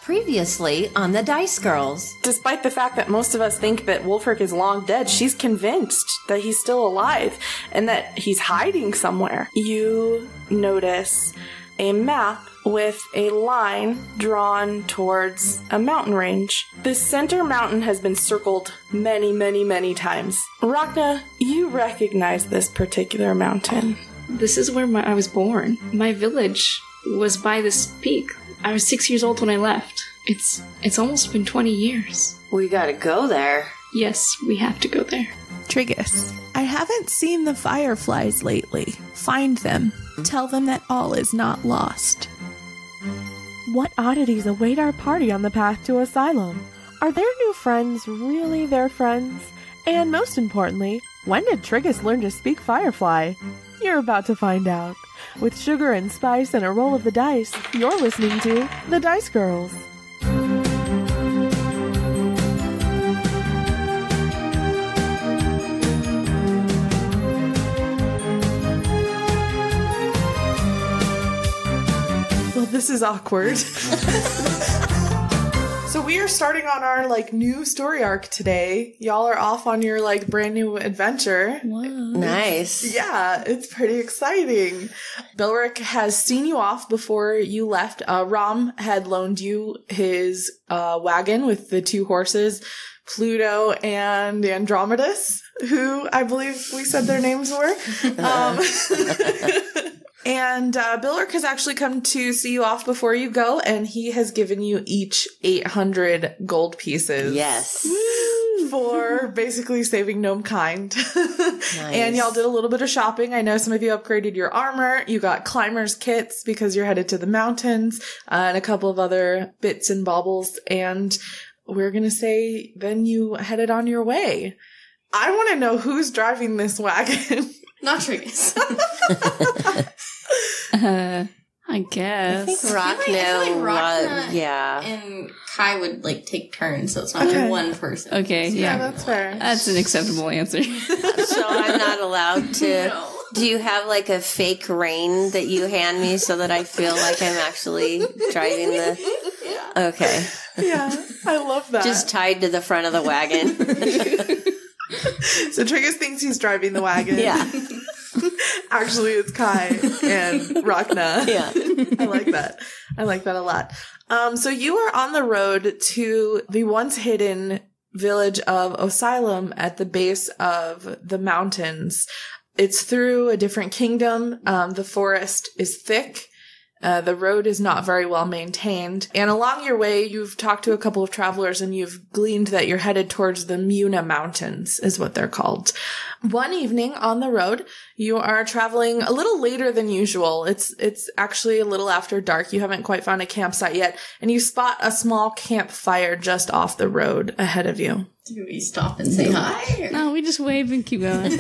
Previously on the Dice Girls. Despite the fact that most of us think that Wulfric is long dead, she's convinced that he's still alive and that he's hiding somewhere. You notice a map with a line drawn towards a mountain range. The center mountain has been circled many, many, many times. Rhakna, you recognize this particular mountain. This is where I was born. My village was by this peak. I was 6 years old when I left. It's almost been 20 years. We gotta go there. Yes, we have to go there. Triggus, I haven't seen the Fireflies lately. Find them. Tell them that all is not lost. What oddities await our party on the path to Osylam? Are their new friends really their friends? And most importantly, when did Triggus learn to speak Firefly? You're about to find out. With sugar and spice and a roll of the dice, you're listening to The Dice Girls. Well, this is awkward. So we are starting on our, new story arc today. Y'all are off on your, brand new adventure. Wow. Nice. Yeah, it's pretty exciting. Bilric has seen you off before you left. Rom had loaned you his wagon with the 2 horses, Pluto and Andromedus, who I believe we said their names were. And Bilric has actually come to see you off before you go, and he has given you each 800 gold pieces. Yes. For basically saving gnome kind. Nice. And y'all did a little bit of shopping. I know some of you upgraded your armor. You got climbers kits because you're headed to the mountains, and a couple of other bits and baubles. And we're going to say then you headed on your way. I want to know who's driving this wagon. Not Triggus. I guess. I think Rhakna, Rhakna and Kai would take turns, so it's not one person. Okay, Yeah, that's fair. That's an acceptable answer. So I'm not allowed to... No. Do you have a fake rein that you hand me so that I feel like I'm actually driving the... Yeah. Okay. Yeah, I love that. Just tied to the front of the wagon. So Triggus thinks he's driving the wagon. Yeah. Actually, it's Kai and Rhakna. Yeah. I like that. I like that a lot. So you are on the road to the once hidden village of Osylam at the base of the mountains. It's through a different kingdom. The forest is thick. The road is not very well maintained. And along your way, you've talked to a couple of travelers and you've gleaned that you're headed towards the Muna Mountains, is what they're called. One evening on the road, you are traveling a little later than usual. It's actually a little after dark. You haven't quite found a campsite yet. And you spot a small campfire just off the road ahead of you. Do we stop and say hi? No, we just wave and keep going.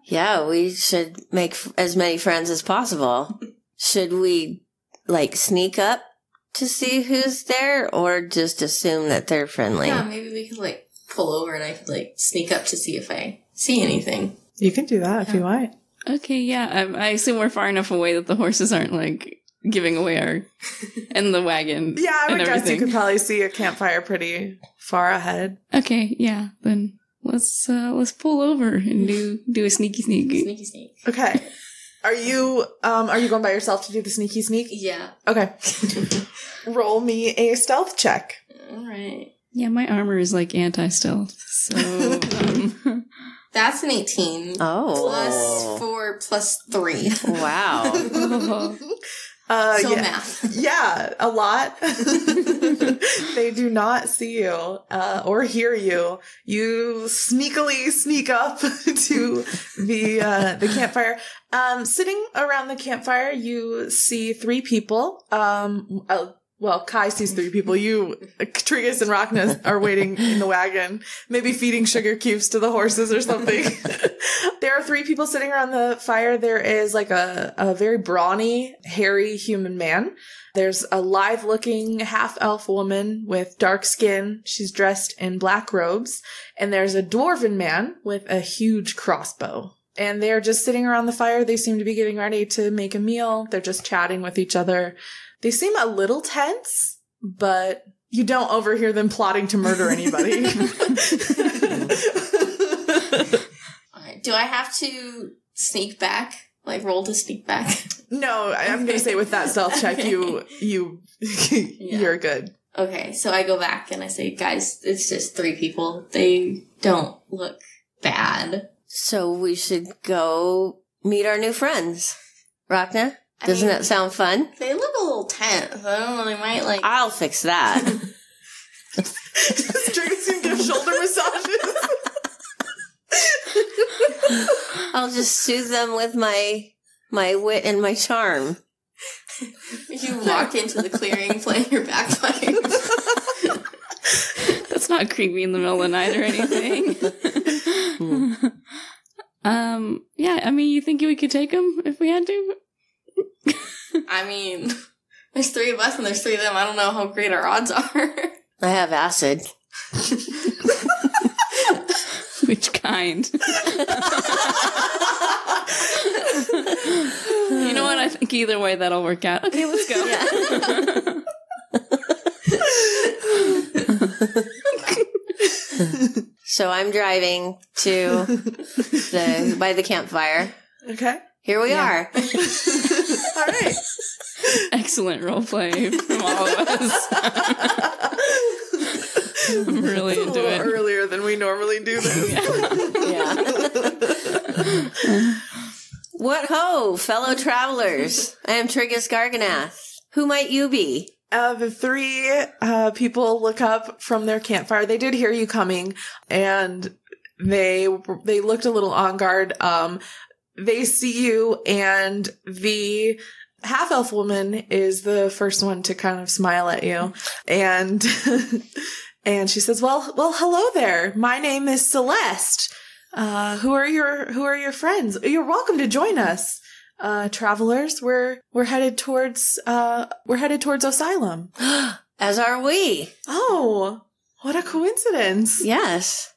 Yeah, we should make as many friends as possible. Should we, sneak up to see who's there, or just assume that they're friendly? Yeah, maybe we could, pull over and I could, sneak up to see if I see anything. You can do that if you want. Okay, yeah. I assume we're far enough away that the horses aren't, giving away our... and the wagon. Yeah, I would and guess everything. you could probably see a campfire pretty far ahead. Okay, yeah. Then let's pull over and do a sneaky sneak. Sneaky sneak. Okay. Are you going by yourself to do the sneaky sneak? Yeah. Okay. Roll me a stealth check. Alright. Yeah, my armor is anti-stealth, so... That's an 18. Oh. Plus 4 plus 3. Wow. So yeah. math. Yeah, a lot. They do not see you or hear you. You sneakily sneak up to the campfire. Sitting around the campfire, you see 3 people. Well, Kai sees 3 people. You, Triggus and Rhakna are waiting in the wagon, maybe feeding sugar cubes to the horses or something. There are 3 people sitting around the fire. There is a very brawny, hairy human man. There's a lithe-looking half-elf woman with dark skin. She's dressed in black robes. And there's a dwarven man with a huge crossbow. And they're just sitting around the fire. They seem to be getting ready to make a meal. They're just chatting with each other. They seem a little tense, but you don't overhear them plotting to murder anybody. Do I have to sneak back? Like, roll to sneak back? No, I'm going to say with that stealth check, you're good. Okay, so I go back and I say, guys, it's just 3 people. They don't look bad. So we should go meet our new friends. Rhakna? Doesn't that sound fun? They look a little tense. I don't know, they might like... I'll fix that. Triggus can give shoulder massages. I'll just soothe them with my wit and my charm. You walk into the clearing playing your bagpipes. That's not creepy in the middle of the night or anything. Yeah, I mean, you think we could take them if we had to? I mean, there's 3 of us and there's 3 of them. I don't know how great our odds are. I have acid. Which kind? You know what? I think either way that'll work out. Okay, let's go. Yeah. So I'm driving to by the campfire. Okay. Here we are. All right. Excellent roleplay from all of us. I'm really It's a into little it. earlier than we normally do this. Yeah. What ho, fellow travelers. I am Triggus Garganath. Who might you be? The 3 people look up from their campfire. They did hear you coming, and they looked a little on guard. They see you, and the half-elf woman is the first one to kind of smile at you, and and she says, "Well, hello there. My name is Celeste. Who are your friends? You're welcome to join us." Travelers, we're headed towards Osylam. As are we. Oh, what a coincidence. Yes.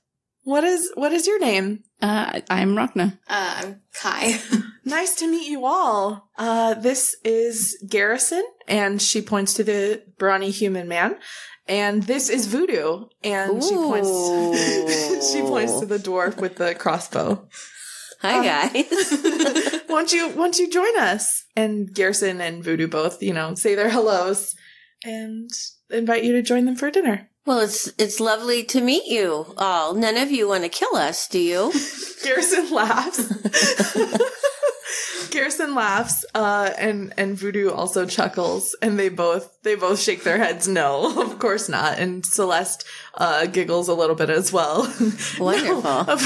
What is your name? I'm Rhakna. I'm Kai. Nice to meet you all. This is Garrison, and she points to the brawny human man. And this is Voodoo, and she points to the dwarf with the crossbow. Hi, guys. Won't you join us? And Garrison and Voodoo both, say their hellos and invite you to join them for dinner. Well, it's lovely to meet you all. None of you want to kill us, do you? Garrison laughs. And Voodoo also chuckles, and they both shake their heads no, of course not. And Celeste giggles a little bit as well. Wonderful. No,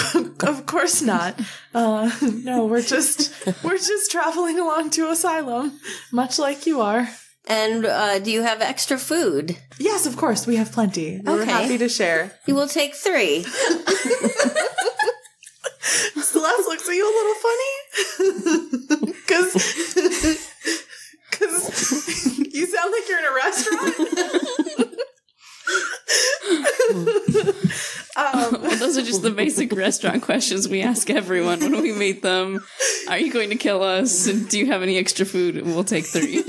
of course not. No, we're just traveling along to Osylam, much like you are. And do you have extra food? Yes, of course, we have plenty. We're Okay. happy to share. You will take 3. Celeste looks at you a little funny. Because you sound like you're in a restaurant. Well, those are just the basic restaurant questions we ask everyone when we meet them. Are you going to kill us? And do you have any extra food? And we'll take 3.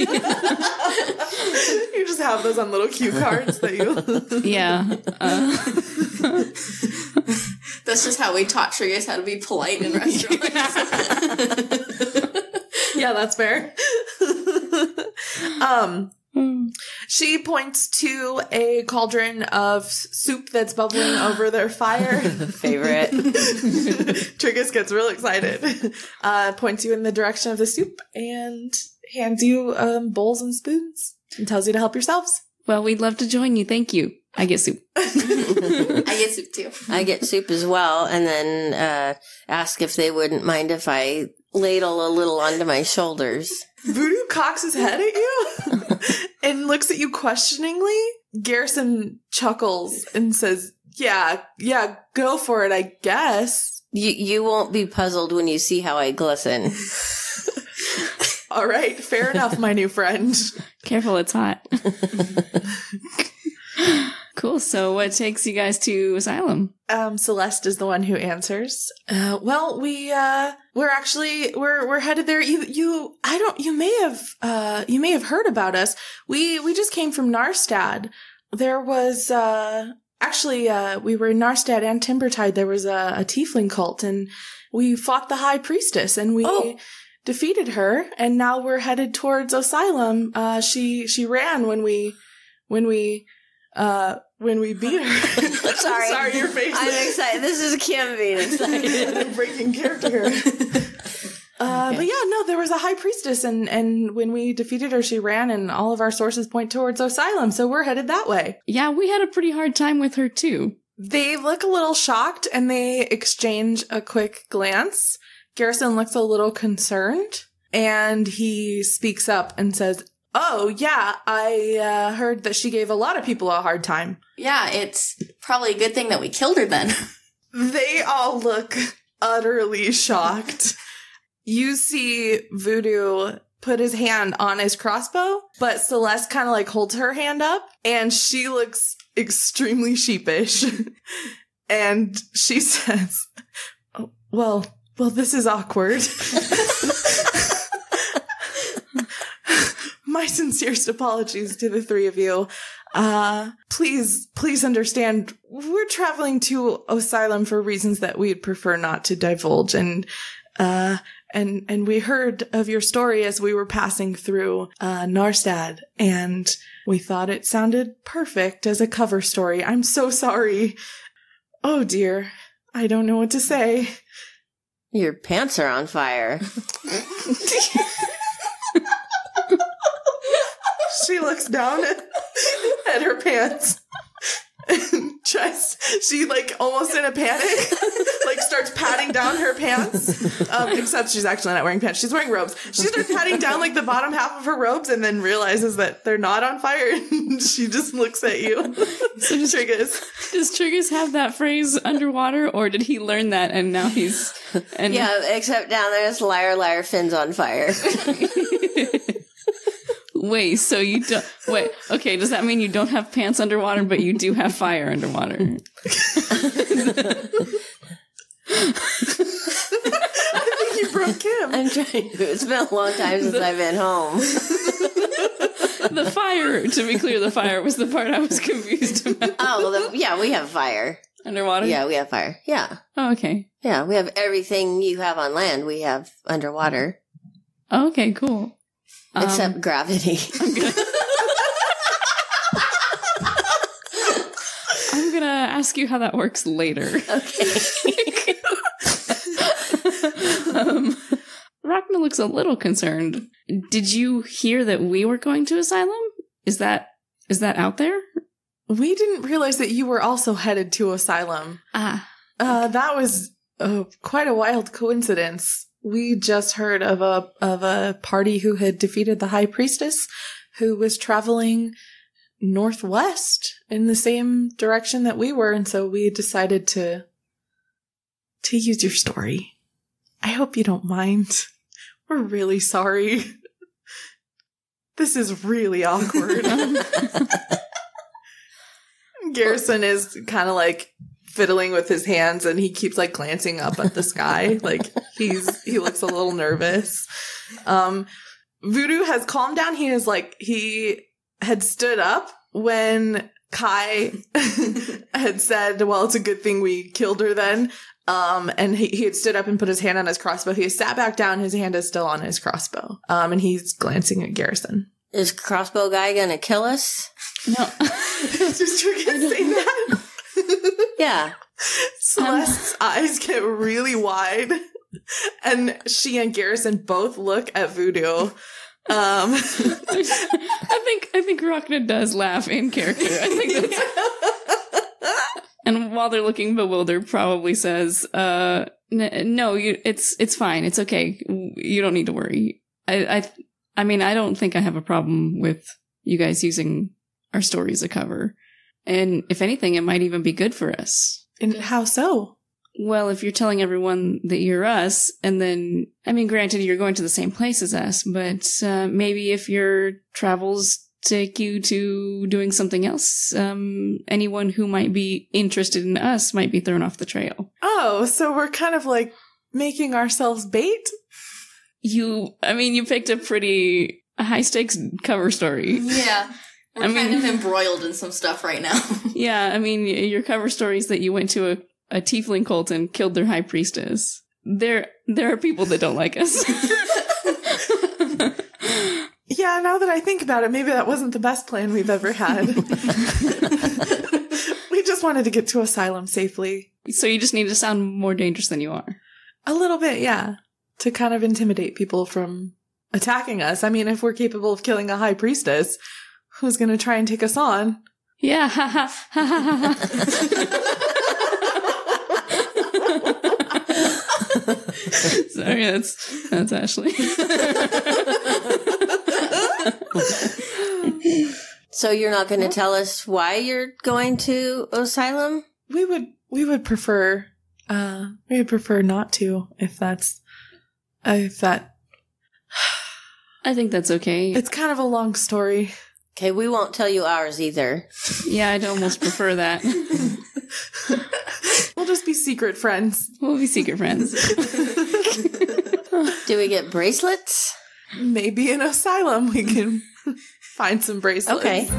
You just have those on little cue cards that you... Yeah. That's just how we taught Triggus how to be polite in restaurants. Yeah, that's fair. She points to a cauldron of soup that's bubbling over their fire. Favorite. Triggus gets real excited. Points you in the direction of the soup and hands you bowls and spoons and tells you to help yourselves. Well, we'd love to join you. Thank you. I get soup. I get soup too. I get soup as well, and then ask if they wouldn't mind if I ladle a little onto my shoulders. Voodoo cocks his head at you and looks at you questioningly. Garrison chuckles and says, yeah, go for it, I guess. You won't be puzzled when you see how I glisten. All right, fair enough, my new friend. Careful, it's hot. Cool. Cool. So what takes you guys to Osylam? Celeste is the one who answers. Well, we're headed there. You may have heard about us. We just came from Narstad. There was, we were in Narstad and Timbertide. There was a tiefling cult, and we fought the High Priestess, and we defeated her, and now we're headed towards Osylam. She ran when we beat her. Sorry, your face. I'm excited. This is Kim being excited. I'm breaking character here. But yeah, no, there was a High Priestess, and when we defeated her, she ran, and all of our sources point towards Osylam, so we're headed that way. Yeah, we had a pretty hard time with her too. They look a little shocked, and they exchange a quick glance. Garrison looks a little concerned, and he speaks up and says, "Oh, yeah, I heard that she gave a lot of people a hard time." Yeah, it's probably a good thing that we killed her then. They all look utterly shocked. You see Voodoo put his hand on his crossbow, but Celeste kind of like holds her hand up, and she looks extremely sheepish. And she says, "Oh, well, this is awkward." My sincerest apologies to the three of you. Please understand, we're traveling to Osylam for reasons that we'd prefer not to divulge, and we heard of your story as we were passing through Narstad, and we thought it sounded perfect as a cover story. I'm so sorry. Oh dear, I don't know what to say. Your pants are on fire. She looks down at her pants and she like almost in a panic, like starts patting down her pants. Except she's actually not wearing pants. She's wearing robes. She starts patting down like the bottom half of her robes and then realizes that they're not on fire. And she just looks at you. So Triggus. Does Triggus have that phrase underwater, or did he learn that and now he's... Yeah, except down there it's liar, liar, fins on fire. Wait, so you don't... Wait, okay, does that mean you don't have pants underwater, but you do have fire underwater? I think you broke Kim. I'm trying to. It's been a long time since I've been home. The fire, to be clear, the fire was the part I was confused about. Oh, well, yeah, we have fire. Underwater? Yeah, we have fire. Yeah. Oh, okay. Yeah, we have everything you have on land, we have underwater. Oh, okay, cool. Except gravity. I'm gonna ask you how that works later. Okay. Rhakna looks a little concerned. Did you hear that we were going to Osylam? Is that out there? We didn't realize that you were also headed to Osylam. That was quite a wild coincidence. We just heard of a party who had defeated the High Priestess, who was traveling northwest in the same direction that we were, and so we decided to use your story. I hope you don't mind. We're really sorry. This is really awkward. Garrison is kind of like fiddling with his hands, and he keeps like glancing up at the sky. Like he looks a little nervous. Voodoo has calmed down. He had stood up when Kai had said, well, it's a good thing we killed her then. And he had stood up and put his hand on his crossbow. He has sat back down. His hand is still on his crossbow. And he's glancing at Garrison. Is crossbow guy gonna kill us? No. Just Triggus saying that. Yeah. Celeste's eyes get really wide, and she and Garrison both look at Voodoo. I think Rhakna does laugh in character. I think that's... And while they're looking bewildered, probably says, "No, it's fine. It's okay. You don't need to worry. I mean, I don't think I have a problem with you guys using our story as a cover. And if anything, it might even be good for us." And how so? Well, if you're telling everyone that you're us, and then, I mean, granted, you're going to the same place as us, but maybe if your travels take you to doing something else. Anyone who might be interested in us might be thrown off the trail. Oh, so we're kind of like making ourselves bait? You picked a pretty high-stakes cover story. Yeah. We're kind of embroiled in some stuff right now. Yeah, your cover story is that you went to a tiefling cult and killed their high priestess. There are people that don't like us. Yeah, now that I think about it, maybe that wasn't the best plan we've ever had. We just wanted to get to Osylam safely. So you just need to sound more dangerous than you are. A little bit, yeah. To kind of intimidate people from attacking us. I mean, if we're capable of killing a high priestess, who's going to try and take us on? Yeah, ha ha ha ha ha. Sorry, that's Ashley. So you're not going to tell us why you're going to Osylam? We would prefer not to, if that. I think that's okay. It's kind of a long story. Okay, we won't tell you ours either. Yeah, I'd almost prefer that. We'll just be secret friends. We'll be secret friends. Do we get bracelets? Maybe in Osylam we can find some bracelets. Okay.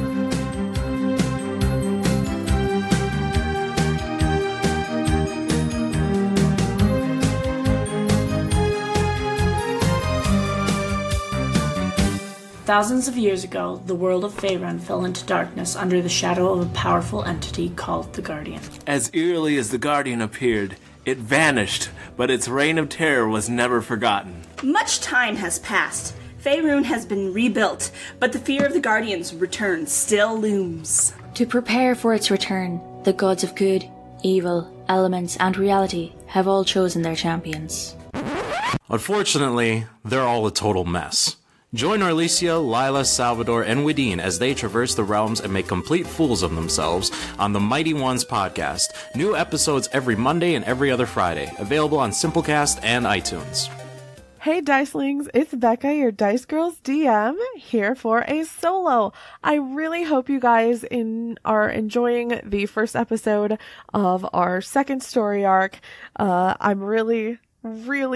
Thousands of years ago, the world of Faerun fell into darkness under the shadow of a powerful entity called the Guardian. As eerily as the Guardian appeared, it vanished, but its reign of terror was never forgotten. Much time has passed. Faerun has been rebuilt, but the fear of the Guardian's return still looms. To prepare for its return, the gods of good, evil, elements, and reality have all chosen their champions. Unfortunately, they're all a total mess. Join Arlesia, Lila, Salvador, and Wideen as they traverse the realms and make complete fools of themselves on the Mighty Ones podcast. New episodes every Monday and every other Friday. Available on Simplecast and iTunes. Hey Dicelings, it's Becca, your Dice Girls DM, here for a solo. I really hope you guys are enjoying the first episode of our second story arc. I'm really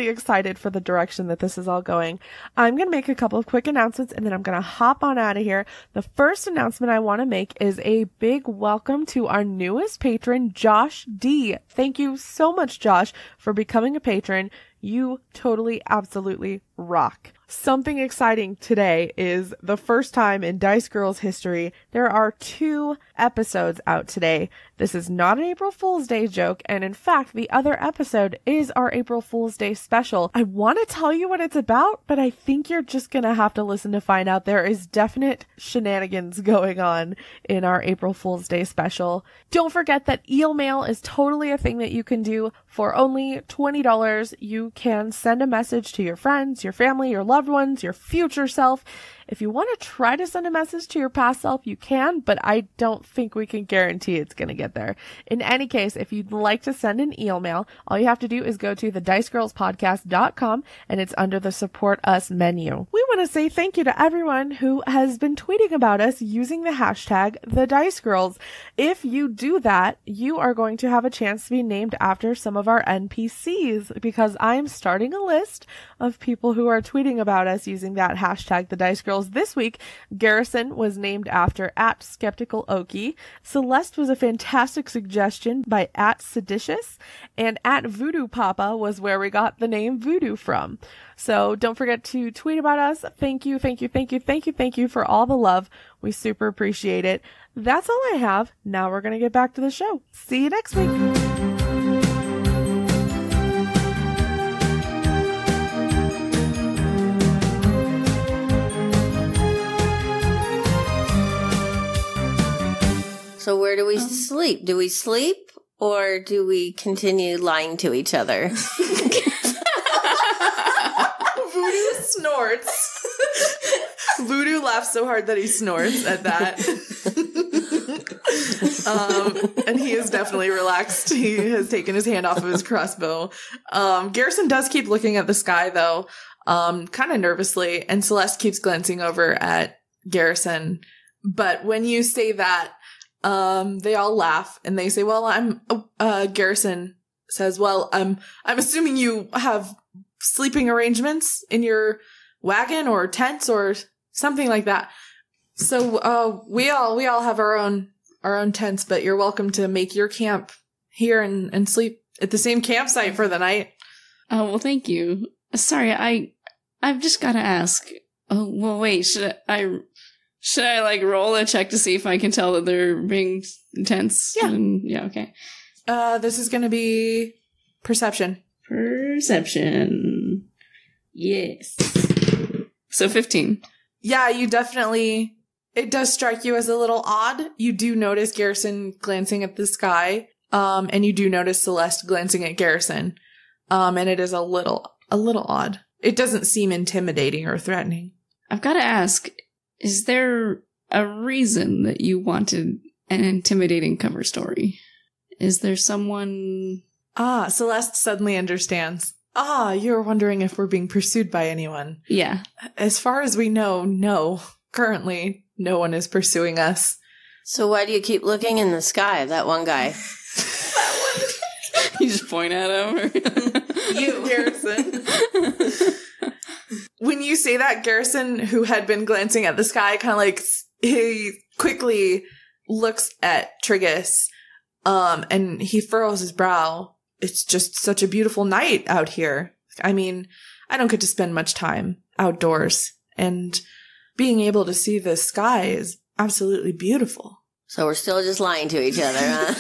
excited for the direction that this is all going. I'm going to make a couple of quick announcements and then I'm going to hop on out of here. The first announcement I want to make is a big welcome to our newest patron, Josh D. Thank you so much, Josh, for becoming a patron. You totally, absolutely rock. Something exciting today is the first time in Dice Girls history, there are 2 episodes out today. This is not an April Fool's Day joke, and in fact, the other episode is our April Fool's Day special. I want to tell you what it's about, but I think you're just gonna have to listen to find out. There is definite shenanigans going on in our April Fool's Day special. Don't forget that eel mail is totally a thing that you can do. For only $20, you can send a message to your friends, your family, your loved ones, your future self. If you want to try to send a message to your past self, you can, but I don't think we can guarantee it's going to get there. In any case, if you'd like to send an email, all you have to do is go to thedicegirlspodcast.com and it's under the Support Us menu. We want to say thank you to everyone who has been tweeting about us using the hashtag #TheDiceGirls. If you do that, you are going to have a chance to be named after some of our NPCs because I'm starting a list of people who are tweeting about us using that hashtag #TheDiceGirls. This week, Garrison was named after @SkepticalOki. Celeste was a fantastic suggestion by @Seditious, and @Voodoo Papa was where we got the name Voodoo from. So don't forget to tweet about us. Thank you for all the love. We super appreciate it. That's all I have. Now we're going to get back to the show. See you next week. So where do we sleep? Do we sleep or do we continue lying to each other? Voodoo snorts. Voodoo laughs so hard that he snorts at that. And he is definitely relaxed. He has taken his hand off of his crossbow. Garrison does keep looking at the sky though, kind of nervously, and Celeste keeps glancing over at Garrison. But when you say that, they all laugh and they say, well, Garrison says, well, I'm assuming you have sleeping arrangements in your wagon or tents or something like that. So, we all have our own tents, but you're welcome to make your camp here and sleep at the same campsite for the night. Oh, well, thank you. Sorry, I've just got to ask. Oh, well, wait, should I like roll a check to see if I can tell that they're being tense? Yeah. Yeah, okay. This is going to be perception. Perception. Yes. So 15. Yeah, you definitely, it does strike you as a little odd. You do notice Garrison glancing at the sky, and you do notice Celeste glancing at Garrison. And it is a little odd. It doesn't seem intimidating or threatening. I've got to ask, is there a reason that you wanted an intimidating cover story? Is there someone... Celeste suddenly understands. You're wondering if we're being pursued by anyone. Yeah. As far as we know, no. Currently, no one is pursuing us. So why do you keep looking in the sky, that one guy? You just point at him? Or... You, Garrison. When you say that, Garrison, who had been glancing at the sky, kind of like, he quickly looks at Triggus, and he furrows his brow. It's just such a beautiful night out here. I mean, I don't get to spend much time outdoors, and being able to see the sky is absolutely beautiful. So we're still just lying to each other, huh?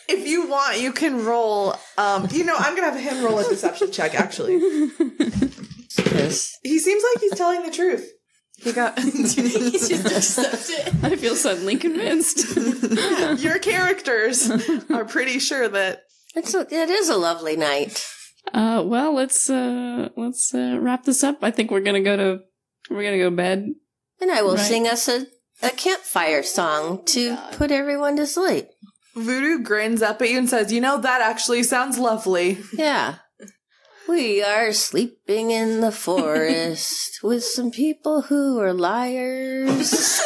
If you want, you can roll, I'm going to have him roll a deception check, actually. Yes. He seems like he's telling the truth. He got... He's just accepted. I feel suddenly convinced. Your characters are pretty sure that... It is a lovely night. Well, let's wrap this up. I think we're gonna go to bed. And I will sing us a campfire song to put everyone to sleep. Voodoo grins up at you and says, that actually sounds lovely. Yeah. We are sleeping in the forest with some people who are liars.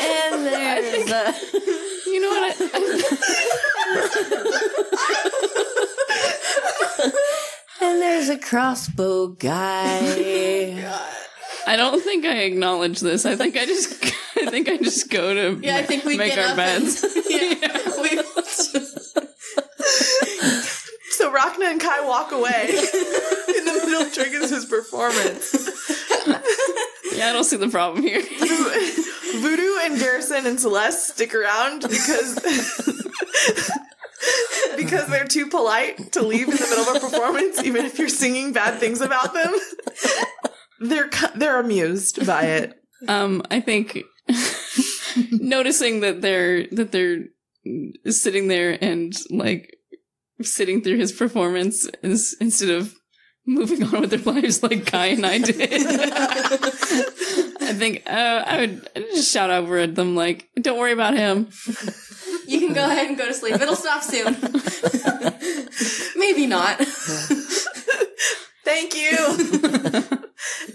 And there's You know what? And there's a crossbow guy. I don't think I acknowledge this. I think I just go to I think we make get our up beds. So Rhakna and Kai walk away in the middle of Triggus' performance. Yeah, I don't see the problem here. Voodoo and Garrison and Celeste stick around because they're too polite to leave in the middle of a performance, even if you're singing bad things about them. They're amused by it. I think noticing that they're sitting there and like sitting through his performance instead of moving on with their lives like Kai and I did. I think I would just shout over at them like, "Don't worry about him. You can go ahead and go to sleep. It'll stop soon." Maybe not. Thank you.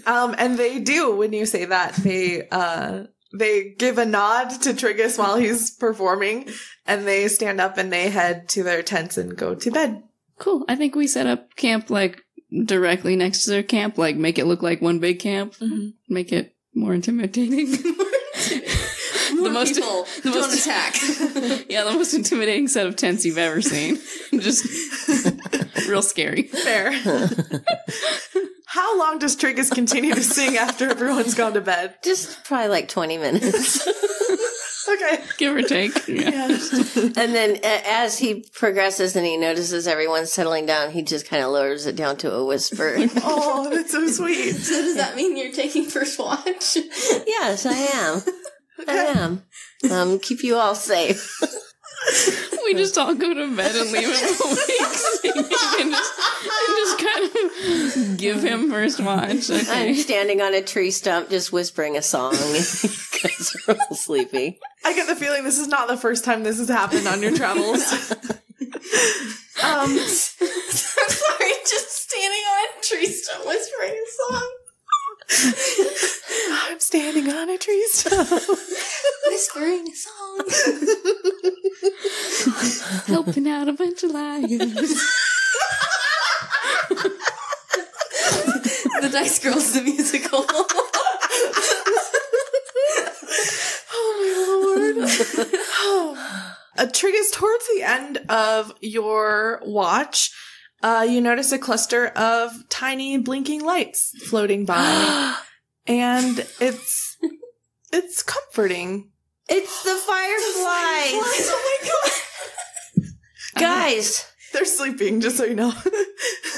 And they do when you say that. They give a nod to Triggus while he's performing, and they stand up and they head to their tents and go to bed. Cool. I think we set up camp like directly next to their camp, like make it look like one big camp, make it more intimidating. More people don't attack. Yeah, the most intimidating set of tents you've ever seen. Just real scary. Fair. How long does Triggus continue to sing after everyone's gone to bed? Just probably like 20 minutes. Okay. Give or take. Yeah. And then as he progresses and he notices everyone's settling down, he just kind of lowers it down to a whisper. Oh, that's so sweet. So does that mean you're taking first watch? Yes, I am. I am. Keep you all safe. We just all go to bed and leave him awake singing and just kind of give him first watch. Okay. I'm standing on a tree stump just whispering a song. You guys are all sleepy. I get the feeling this is not the first time this has happened on your travels. I'm sorry, just standing on a tree stump whispering a song. standing on a tree stump, whispering a song, helping out a bunch of liars. The Dice Girls, the musical. Oh my lord. Triggus, towards the end of your watch, you notice a cluster of tiny blinking lights floating by. And it's comforting. It's the Fireflies! Oh my god! Guys! They're sleeping, just so you know.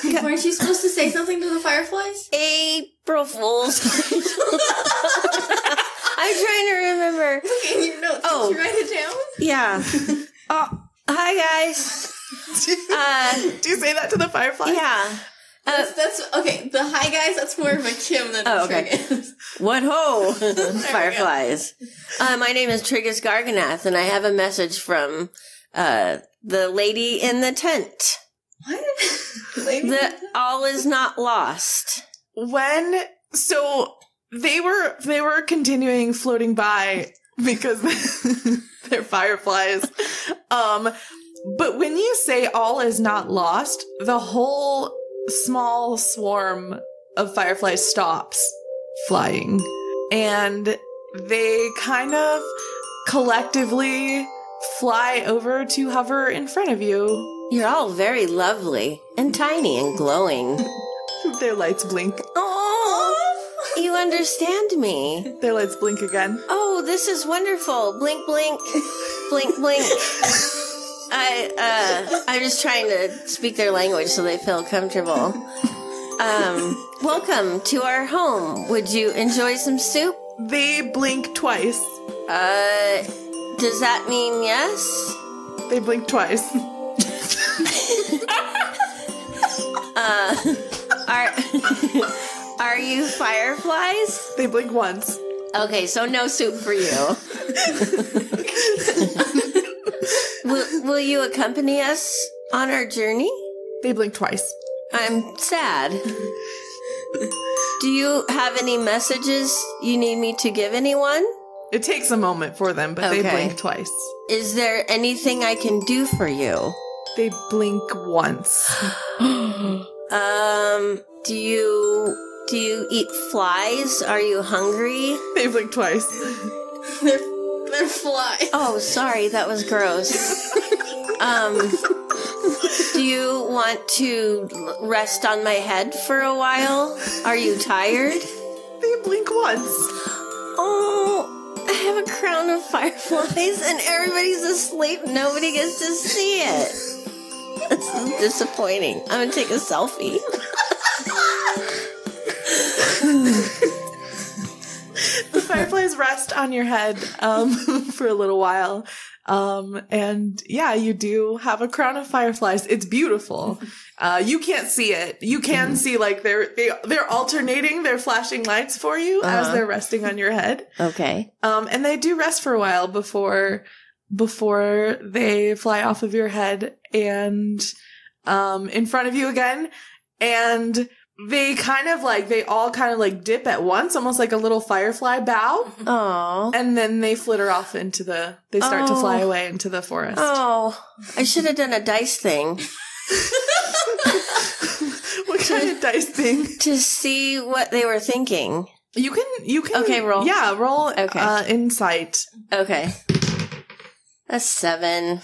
Weren't you supposed to say something to the Fireflies? April Fools. I'm trying to remember. Look in your notes. Oh. Did you write it down? Yeah. Oh, hi guys. Do you say that to the Fireflies? Yeah. That's okay. The hi guys, that's more of a Kim than a Triggus. What ho, Fireflies. My name is Triggus Garganath, and I have a message from the lady in the tent. What? All is not lost. So they were continuing floating by because they're Fireflies. But when you say all is not lost, the whole small swarm of Fireflies stops flying, and they kind of collectively fly over to hover in front of you. You're all very lovely and tiny and glowing. Their lights blink. Oh, you understand me. Their lights blink again. Oh, this is wonderful. Blink, blink, blink, blink. I'm just trying to speak their language so they feel comfortable. Welcome to our home. Would you enjoy some soup? They blink twice. Does that mean yes? They blink twice. Are you Fireflies? They blink once. Okay, so no soup for you. Will you accompany us on our journey? They blink twice. I'm sad. Do you have any messages you need me to give anyone? It takes a moment for them, but they blink twice. Is there anything I can do for you? They blink once. Do you eat flies? Are you hungry? They blink twice. They're flies. Oh, sorry, that was gross. Do you want to rest on my head for a while? Are you tired? They blink once. Oh, I have a crown of fireflies and everybody's asleep. Nobody gets to see it. That's disappointing. I'm gonna take a selfie. The fireflies rest on your head for a little while. And yeah, you do have a crown of fireflies. It's beautiful. You can't see it. You can see like they're alternating their flashing lights for you as they're resting on your head. Okay. And they do rest for a while before they fly off of your head and in front of you again. And they all kind of dip at once, almost like a little firefly bow. Oh. And then they flitter off they start to fly away into the forest. Oh, I should have done a dice thing. What kind of dice thing? To see what they were thinking. You can. Okay, roll. Yeah, roll okay. Insight. Okay. That's 7.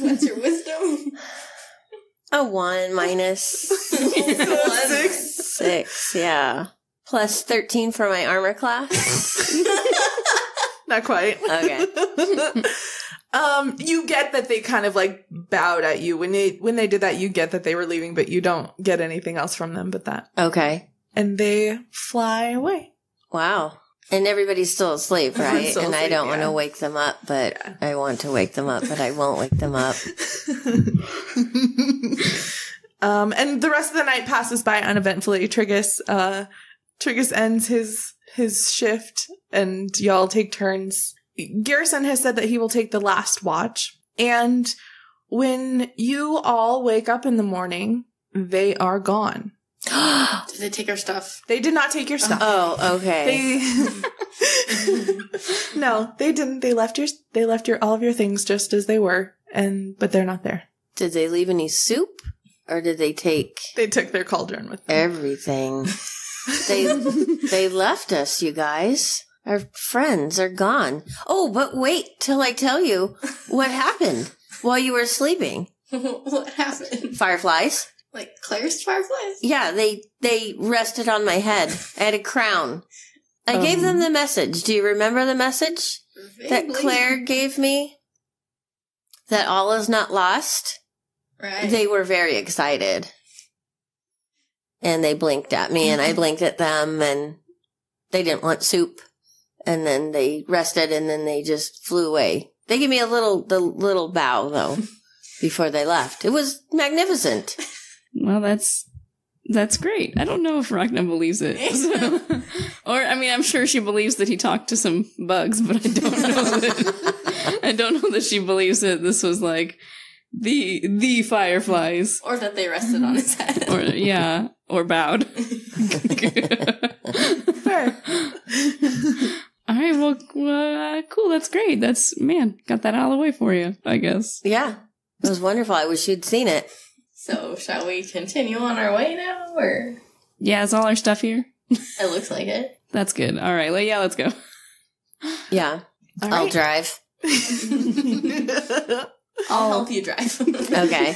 What's your wisdom? A 1 minus 6, yeah. Plus 13 for my armor class. Not quite. Okay. You get that they kind of bowed at you when they did that. You get that they were leaving, but you don't get anything else from them but that. Okay. And they fly away. Wow. And everybody's still asleep, right? Still and asleep, I don't want to wake them up, but I want to wake them up, but I won't wake them up. And the rest of the night passes by uneventfully. Triggus ends his shift, and y'all take turns. Garrison has said that he will take the last watch. And when you all wake up in the morning, they are gone. Did they take our stuff? They did not take your stuff. Oh, okay. No, they didn't. They left your all of your things just as they were, but they're not there. Did they leave any soup? Or did they take... They took their cauldron with them. Everything. They left us, you guys. Our friends are gone. Oh, but wait till I tell you what happened while you were sleeping. What happened? Fireflies. Like Claire's fireflies? Yeah, they rested on my head. I had a crown. I gave them the message. Do you remember the message that Claire gave me? That all is not lost? Right. They were very excited. And they blinked at me, and I blinked at them, and they didn't want soup. And then they rested, and then they just flew away. They gave me the little bow, though, before they left. It was magnificent. Well, that's great. I don't know if Rhakna believes it. So. Or, I mean, I'm sure she believes that he talked to some bugs, but I don't know that she believes that this was like the Fireflies. Or that they rested on his head. Or bowed. Fair. All right, well, cool. That's great. Got that out of the way for you, I guess. Yeah, it was wonderful. I wish you'd seen it. So, shall we continue on our way now, or? Yeah, is all our stuff here? It looks like it. That's good. All right, let's go. Yeah, I'll drive. I'll help you drive. Okay.